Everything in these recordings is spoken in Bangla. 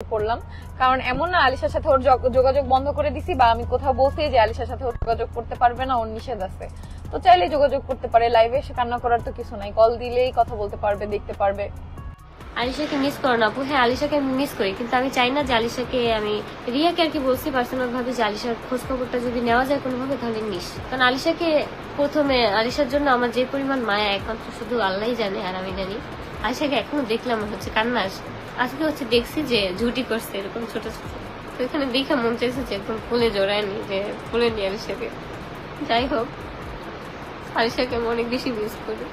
করলাম, কারণ এমন না আলিশার সাথে ওর যোগাযোগ বন্ধ করে দিছি বা আমি কোথাও বলছি যে আলিশার সাথে ওর যোগাযোগ করতে পারবে না, ওর নিষেধ আছে। তো চাইলে যোগাযোগ করতে পারে, লাইভে এসে কান্না করার তো কিছু নাই, কল দিলেই কথা বলতে পারবে, দেখতে পারবে। আলিশাকে মিস করো না আপু। হ্যাঁ, আলিশাকে আমি মিস করি, কিন্তু আমি চাই না যে আলিশাকে, আমি রিয়াকে আর কি বলছি পার্সোনাল ভাবে যে আলিশার খোঁজ খবরটা যদি নেওয়া যায় কোনোভাবে তাহলে নিস। কারণ আলিশাকে প্রথমে, আলিশার জন্য আমার যে পরিমাণ মায়া এখন তো শুধু আল্লাহই জানে আর আমি জানি। আলিশাকে এখনো দেখলাম হচ্ছে কান্না আসে। আজকে হচ্ছে দেখছি যে ঝুটি করছে এরকম ছোট ছোট, তো এখানে দেখে মন চাইছে যে একদম ফুলে জড়ায়নি, যে ফুলে নি আলিশাকে। যাই হোক, আলিশাকে আমি অনেক বেশি মিস করি,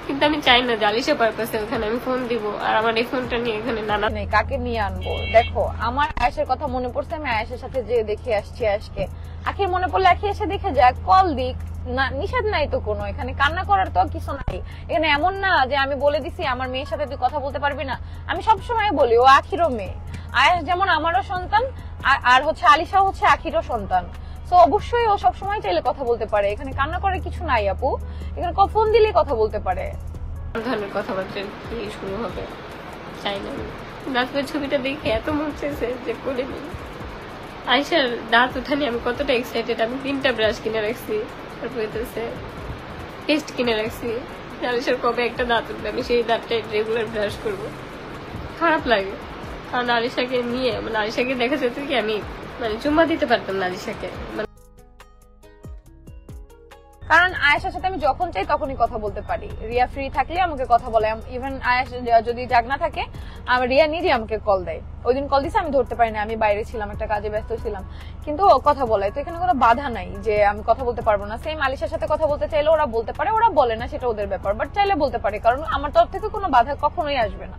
কিন্তু আমি চাই না যে আলিশা পারপাসে ওখানে আমি ফোন দিব আর আমার এই ফোনটা নিয়ে এখানে নানা নেই কাকে নিয়ে আনবো। দেখো আমার আয়েশের কথা মনে পড়ছে, আমি আয়েশের সাথে যে দেখে আসছি আয়েশকে, আখির মনে পড়লে আখি এসে দেখে যাক, কল দিক, না নিষেধ নাই তো কোনো, এখানে কান্না করার তো কিছু নাই। এখানে এমন না যে আমি বলে দিছি আমার মেয়ের সাথে তুই কথা বলতে পারবি না। আমি সবসময় বলি ও আখিরও মেয়ে, আয়েশ যেমন আমারও সন্তান, আর হচ্ছে আলিশা হচ্ছে আখিরও সন্তান। তো অবশ্যই ও সবসময় চাইলে কথা বলতে পারে, এখানে কান্না করার কিছু নাই আপু, এখানে ফোন দিলেই কথা বলতে পারে। ধরনের কথাবার্তা কি শুরু হবে চাই না। নাচের ছবিটা দেখে এত মন চাইছে যে করে নি। আয়শার দাঁত উঠানি আমি কতটা এক্সাইটেড। আমি 3টা ব্রাশ কিনে রাখছি, তারপরে পেস্ট কিনে রাখছি। আয়শার কবে একটা দাঁত উঠবে, আমি সেই দাঁতটা রেগুলার ব্রাশ করবো। খারাপ লাগে, কারণ আলিশাকে নিয়ে, মানে আলিশাকে দেখা যেত কি আমি মানে চুম্মা দিতে পারতাম না আলিশাকে। কারণ আয়েশার সাথে আমি যখন চাই তখনই কথা বলতে পারি, রিয়া ফ্রি থাকলে আমাকে কথা বলে। ইভেন আয়েশ যদি জাগনা থাকে, রিয়া নিজে আমাকে কল দেয়। ওই দিন কল দিছে, আমি ধরতে পারি না, আমি বাইরে ছিলাম, একটা কাজে ব্যস্ত ছিলাম, কিন্তু কথা বলে। তো এখানে কোনো বাধা নাই যে আমি কথা বলতে পারবো না। সেম আলিশার সাথে কথা বলতে চাইলে ওরা বলতে পারে, ওরা বলে না, সেটা ওদের ব্যাপার, বাট চাইলে বলতে পারে, কারণ আমার তরফ থেকে কোনো বাধা কখনোই আসবে না।